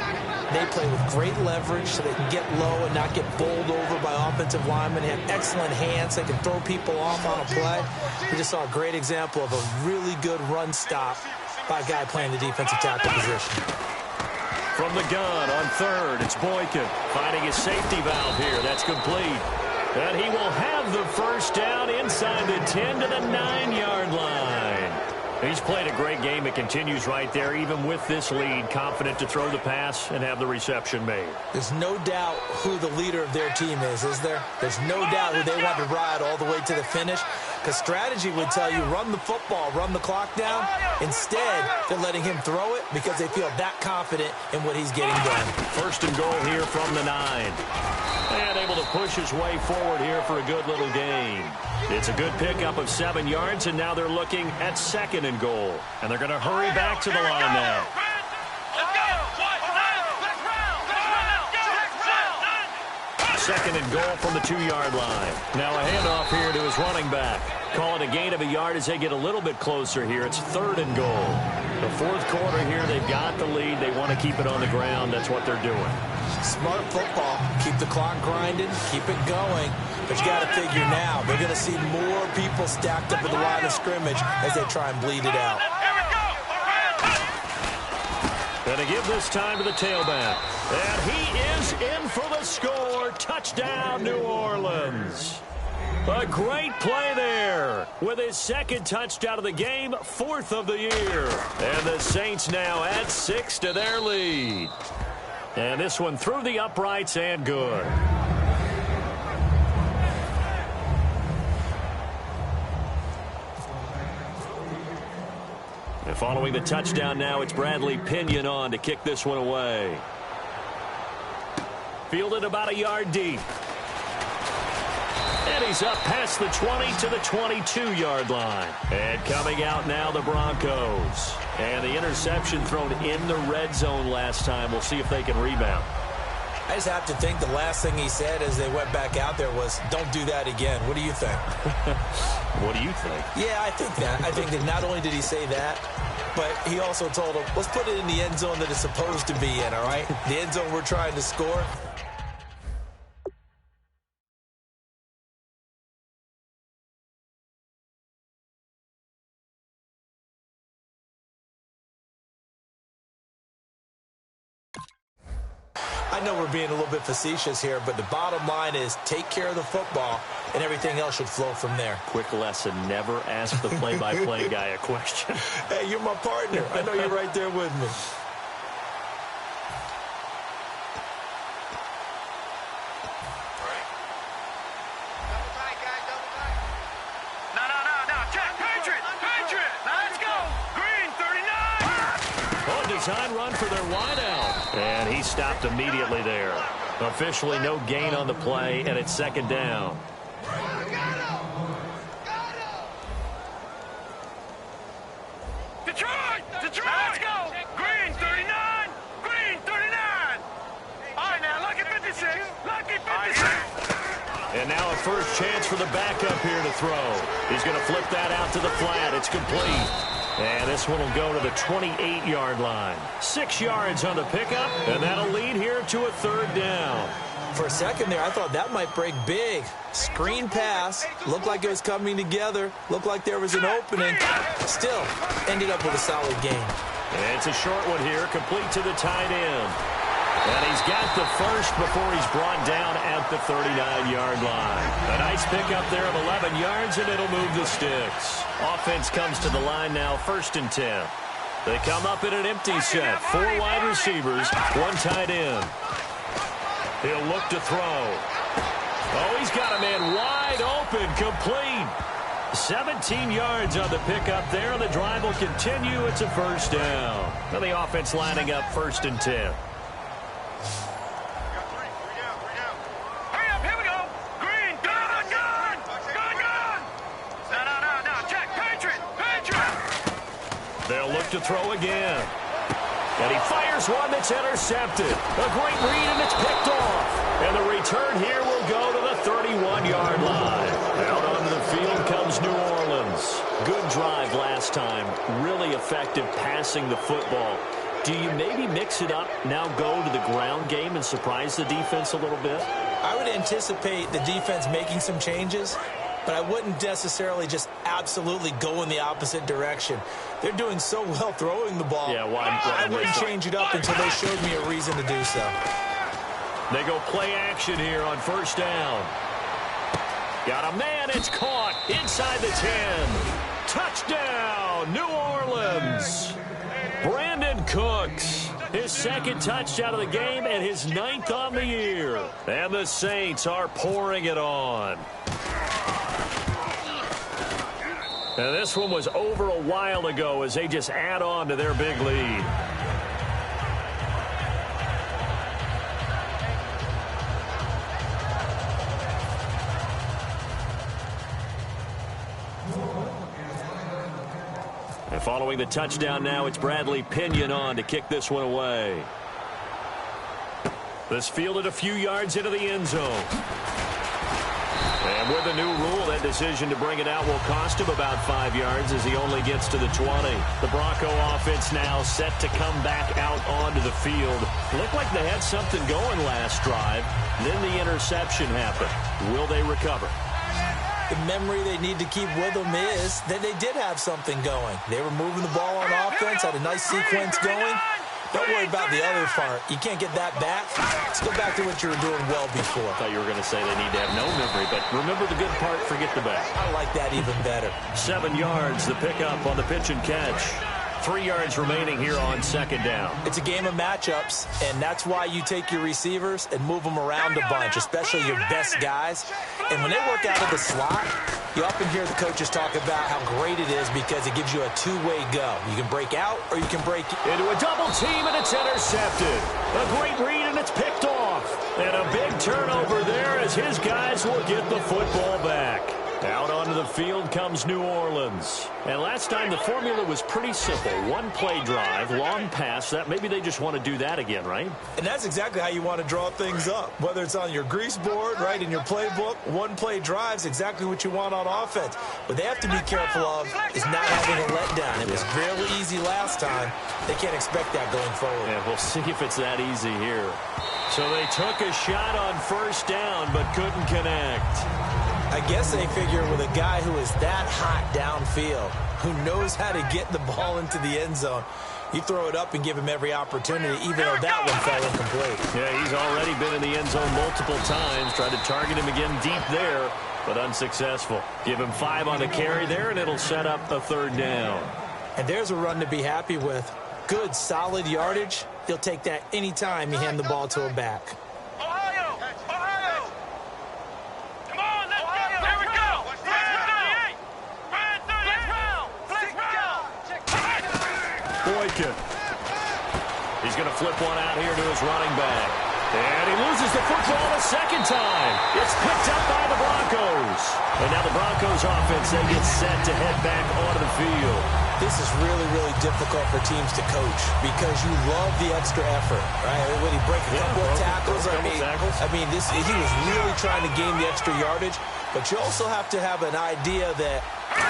they play with great leverage so they can get low and not get bowled over by offensive linemen. They have excellent hands. They can throw people off on a play. We just saw a great example of a really good run stop by a guy playing the defensive tackle position. From the gun on 3rd, it's Boykin finding his safety valve here. That's complete. And he will have the first down inside the 10 to the 9-yard line. He's played a great game. It continues right there, even with this lead, confident to throw the pass and have the reception made. There's no doubt who the leader of their team is there? There's no doubt who they want to ride all the way to the finish. Because strategy would tell you, run the football, run the clock down. Instead, they're letting him throw it because they feel that confident in what he's getting done. 1st and goal here from the 9. And able to push his way forward here for a good little gain. It's a good pickup of 7 yards, and now they're looking at 2nd and goal. And they're going to hurry back to the line now. Second and goal from the 2-yard line. Now a handoff here to his running back. Calling a gain of a yard as they get a little bit closer here. It's 3rd and goal. The 4th quarter here, they've got the lead. They want to keep it on the ground. That's what they're doing. Smart football. Keep the clock grinding. Keep it going. But you got to figure now, they're going to see more people stacked up at the line of scrimmage as they try and bleed it out. And to give this time to the tailback. And he is in for the score. Touchdown, New Orleans. A great play there with his 2nd touchdown of the game, 4th of the year. And the Saints now add 6 to their lead. And this one through the uprights and good. And following the touchdown now, it's Bradley Pinion on to kick this one away. Fielded about a yard deep. And he's up past the 20 to the 22-yard line. And coming out now, the Broncos. And the interception thrown in the red zone last time. We'll see if they can rebound. I just have to think the last thing he said as they went back out there was, don't do that again. What do you think? What do you think? Yeah, I think that. I think that not only did he say that, but he also told him, let's put it in the end zone that it's supposed to be in, all right? The end zone we're trying to score. I know we're being a little bit facetious here, but the bottom line is take care of the football, and everything else should flow from there. Quick lesson, never ask the play-by-play guy a question. Hey, you're my partner. I know you're right there with me. Design run for their wideout. And he stopped immediately there. Officially no gain on the play, and it's second down. Detroit! Let's go! Green 39! Green 39! All right, now, lucky 56! Lucky 56! And now a first chance for the backup here to throw. He's going to flip that out to the flat. It's complete. And this one will go to the 28-yard line. 6 yards on the pickup, and that'll lead here to a third down. For a second there, I thought that might break big. Screen pass. Looked like it was coming together. Looked like there was an opening. Still, ended up with a solid gain. And it's a short one here, complete to the tight end. And he's got the first before he's brought down at the 39-yard line. A nice pickup there of 11 yards, and it'll move the sticks. Offense comes to the line now, 1st and 10. They come up in an empty set. 4 wide receivers, 1 tight end. He'll look to throw. Oh, he's got a man wide open, complete. 17 yards on the pickup there, and the drive will continue. It's a first down. And the offense lining up 1st and 10. They'll look to throw again. And he fires one that's intercepted. A great read, and it's picked off. And the return here will go to the 31-yard line. Out onto the field comes New Orleans. Good drive last time. Really effective passing the football. Do you maybe mix it up, now go to the ground game and surprise the defense a little bit? I would anticipate the defense making some changes, but I wouldn't necessarily just absolutely go in the opposite direction. They're doing so well throwing the ball. Yeah, I wouldn't change it up until they showed me a reason to do so. They go play action here on 1st down. Got a man, it's caught inside the 10. Touchdown, New Orleans. Brandon Cooks, his 2nd touchdown of the game and his 9th on the year. And the Saints are pouring it on. And this one was over a while ago as they just add on to their big lead. And following the touchdown now, it's Bradley Pinion on to kick this one away. This fielded a few yards into the end zone. And with the new rule, that decision to bring it out will cost him about 5 yards as he only gets to the 20. The Bronco offense now set to come back out onto the field. Looked like they had something going last drive. Then the interception happened. Will they recover? The memory they need to keep with them is that they did have something going. They were moving the ball on offense, had a nice sequence going. Don't worry about the other part. You can't get that back. Let's go back to what you were doing well before. I thought you were going to say they need to have no memory, but remember the good part, forget the bad. I like that even better. 7 yards, the pickup on the pitch and catch. 3 yards remaining here on 2nd down. It's a game of matchups, and that's why you take your receivers and move them around a bunch, especially your best guys. And when they work out of the slot, you often hear the coaches talk about how great it is because it gives you a two-way go. You can break out or you can break into a double team, and it's intercepted. A great read, and it's picked off. And a big turnover there as his guys will get the football back. Out onto the field comes New Orleans. And last time the formula was pretty simple. One play drive, long pass. That maybe they just want to do that again, right? And that's exactly how you want to draw things up. Whether it's on your grease board, right, in your playbook, one play drive's exactly what you want on offense. What they have to be careful of is not having a letdown. It was really easy last time. They can't expect that going forward. Yeah, we'll see if it's that easy here. So they took a shot on 1st down but couldn't connect. I guess they figure with a guy who is that hot downfield, who knows how to get the ball into the end zone, You throw it up and give him every opportunity, even though that one fell incomplete. Yeah, he's already been in the end zone multiple times. Tried to target him again deep there, but unsuccessful. Give him 5 on the carry there, and it'll set up a 3rd down. And there's a run to be happy with. Good, solid yardage. He'll take that anytime you hand the ball to a back. Ohio! Ohio! Come on, let's go! There we go! Brand 38! Flex round! Boykin. He's going to flip one out here to his running back. And he loses the football a second time. It's picked up by the Broncos. And now the Broncos offense, they get set to head back onto the field. This is really, really difficult for teams to coach because you love the extra effort, right? When he break a couple of tackles, he was really trying to gain the extra yardage, but you also have to have an idea that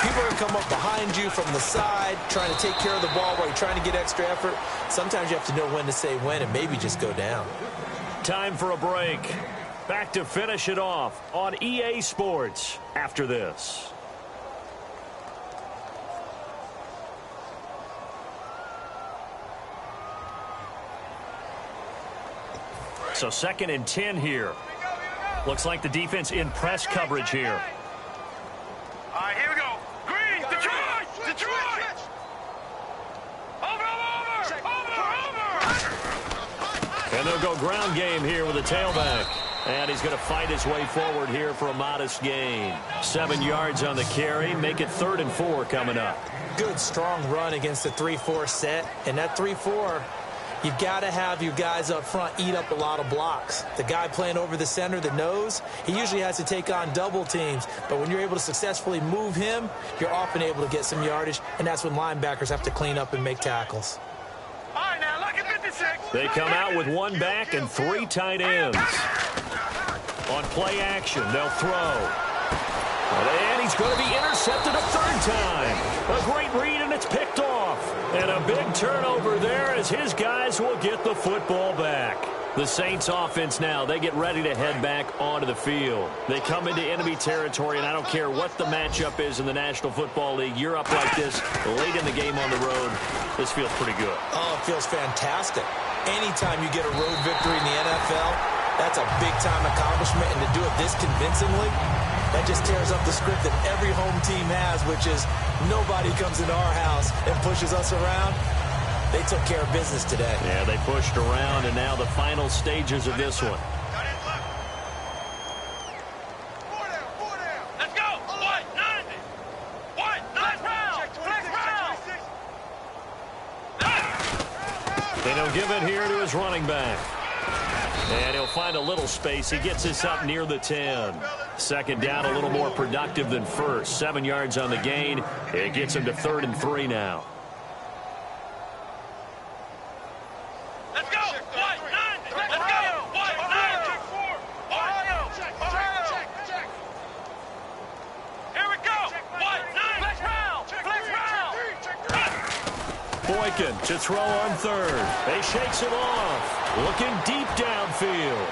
people are going to come up behind you from the side, trying to take care of the ball while you're trying to get extra effort. Sometimes you have to know when to say when and maybe just go down. Time for a break. Back to finish it off on EA Sports after this. So 2nd and 10 here. Looks like the defense in press coverage here. All right, here we go. Green, Detroit! Detroit! Over! And they'll go ground game here with a tailback. And he's going to fight his way forward here for a modest gain. 7 yards on the carry. Make it 3rd and 4 coming up. Good, strong run against the 3-4 set. And that 3-4... you've got to have your guys up front eat up a lot of blocks. The guy playing over the center, the nose, he usually has to take on double teams. But when you're able to successfully move him, you're often able to get some yardage, and that's when linebackers have to clean up and make tackles. All right, now look at 56. They come out with 1 back and 3 tight ends. On play action, they'll throw. And he's going to be intercepted a 3rd time. A great read, and it's picked off. And a big turnover there as his guys will get the football back. The Saints offense now, they get ready to head back onto the field. They come into enemy territory, and I don't care what the matchup is in the National Football League. You're up like this late in the game on the road. This feels pretty good. Oh, it feels fantastic. Anytime you get a road victory in the NFL, that's a big-time accomplishment, and to do it this convincingly, that just tears up the script that every home team has, which is nobody comes into our house and pushes us around. They took care of business today. Yeah, they pushed around, and now the final stages of this one. Let's go. What? 90. What? Flex round. Flex round. Then he'll give it here to his running back. And he'll find a little space. He gets this up near the 10. 2nd down, a little more productive than 1st. 7 yards on the gain. It gets him to 3rd and 3 now. Let's go. What? 90. Let's go. What? 90. Ohio. Ohio. Here we go. What? 90. Flex round. Flex round. Boykin to throw on 3rd. He shakes it off. Looking deep downfield.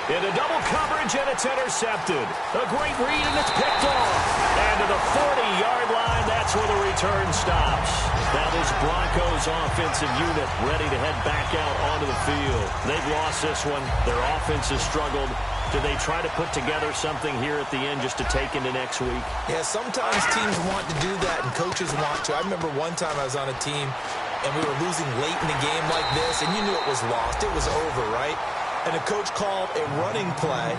Into double coverage, and it's intercepted. A great read, and it's picked off. And to the 40-yard line, that's where the return stops. Now this Broncos offensive unit ready to head back out onto the field. They've lost this one. Their offense has struggled. Do they try to put together something here at the end just to take into next week? Yeah, sometimes teams want to do that, and coaches want to. I remember one time I was on a team, and we were losing late in the game like this, and you knew it was lost. It was over, right? And the coach called a running play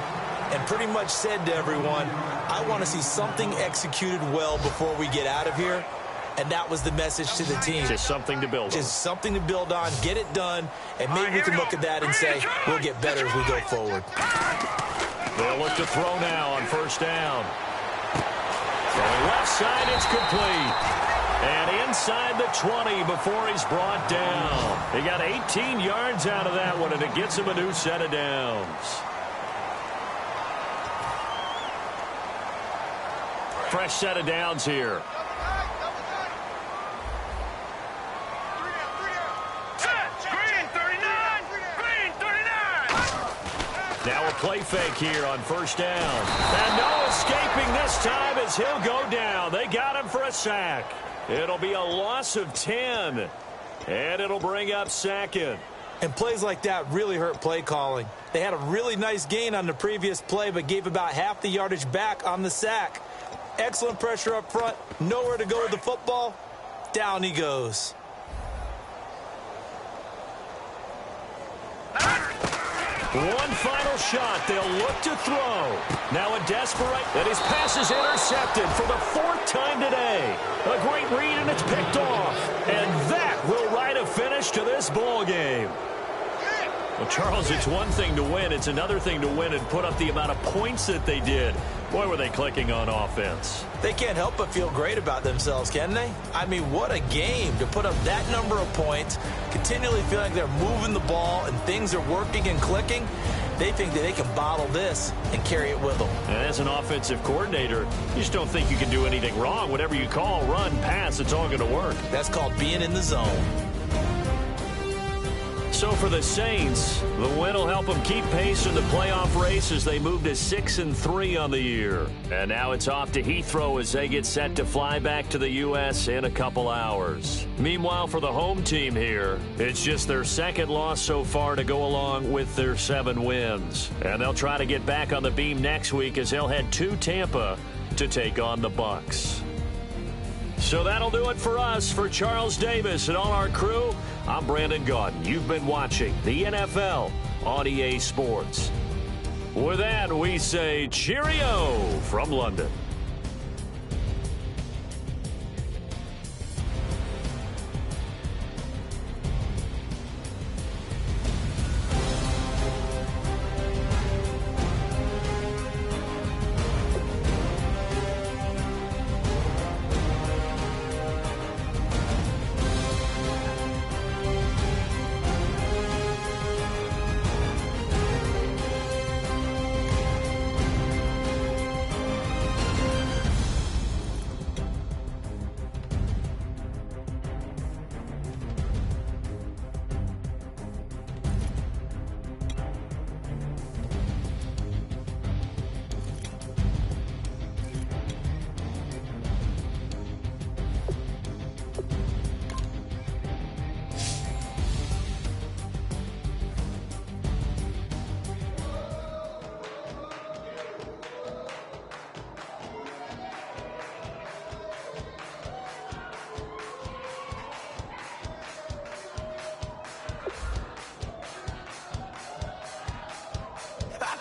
and pretty much said to everyone, I want to see something executed well before we get out of here. And that was the message to the team. Just something to build on. Just something to build on, get it done, and maybe we can look at that and say, we'll get better as we go forward. They'll look to throw now on 1st down. Throwing left side, it's complete. And inside the 20 before he's brought down. He got 18 yards out of that one, and it gets him a new set of downs. Fresh set of downs here. Green 39. Green 39. Now a play fake here on 1st down. And no escaping this time as he'll go down. They got him for a sack. It'll be a loss of 10. And it'll bring up second. And plays like that really hurt play calling. They had a really nice gain on the previous play, but gave about half the yardage back on the sack. Excellent pressure up front. Nowhere to go with the football. Down he goes. One final shot. They'll look to throw. Now a desperate, and his pass is intercepted for the 4th time today. A great read, and it's picked off. And that will write a finish to this ball game. Well, Charles, it's one thing to win. It's another thing to win and put up the amount of points that they did. Boy, were they clicking on offense. They can't help but feel great about themselves, can they? I mean, what a game to put up that number of points, continually feeling like they're moving the ball and things are working and clicking. They think that they can bottle this and carry it with them. And as an offensive coordinator, you just don't think you can do anything wrong. Whatever you call, run, pass, it's all going to work. That's called being in the zone. So for the Saints, the win will help them keep pace in the playoff race as they move to 6-3 on the year. And now it's off to Heathrow as they get set to fly back to the U.S. in a couple hours. Meanwhile, for the home team here, it's just their 2nd loss so far to go along with their 7 wins. And they'll try to get back on the beam next week as they'll head to Tampa to take on the Bucs. So that'll do it for us. For Charles Davis and all our crew, I'm Brandon Gaudin. You've been watching the NFL on EA Sports. With that, we say cheerio from London.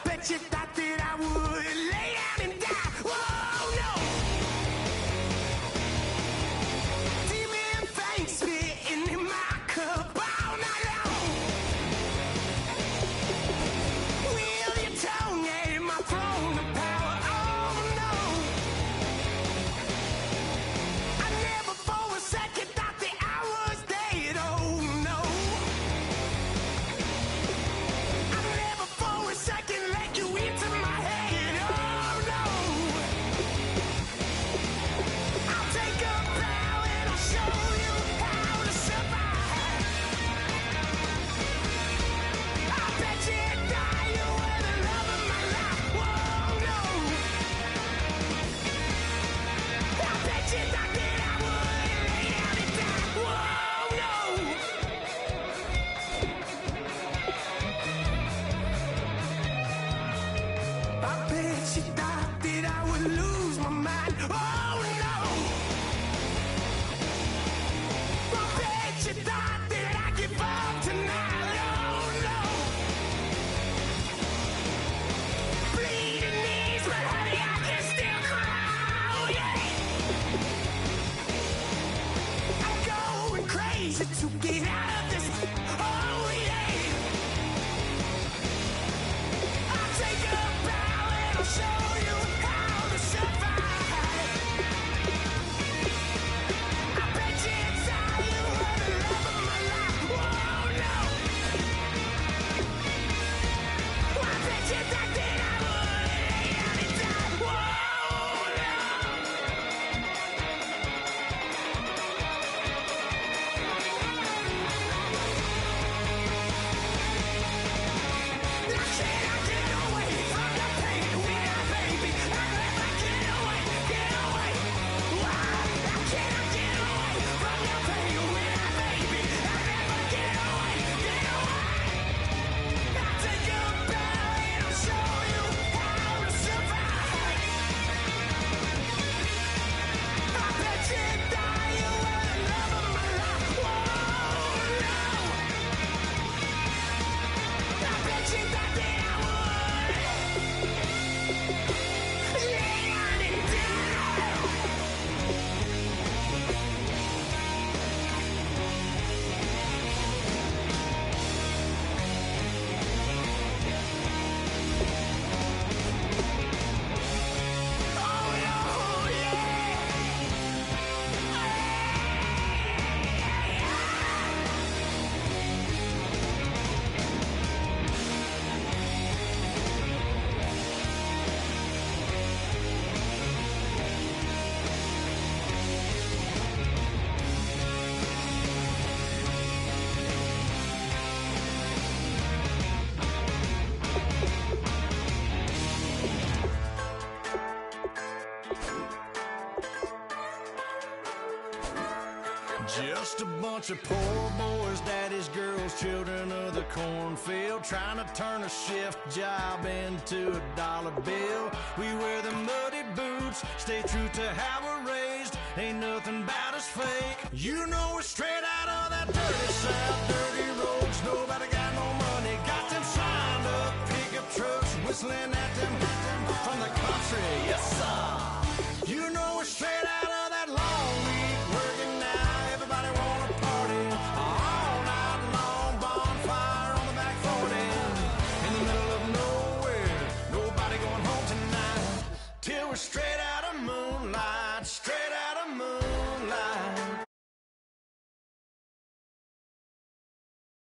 Bet you thought that I would lay down and die. Whoa, no. Demon fangs spitting in my cup all night long. Wheel your tongue at my throne of power. Oh, no. I never for a second thought that I was dead. Oh, no. I never for a second let you in. bunch of poor boys, daddies, girls, children of the cornfield, trying to turn a shift job into a dollar bill. We wear the muddy boots, stay true to how we're raised. Ain't nothing about us fake. You know we're straight out of that dirty south, dirty roads. Nobody got no money, got them signed up pickup trucks, whistling at them from the country.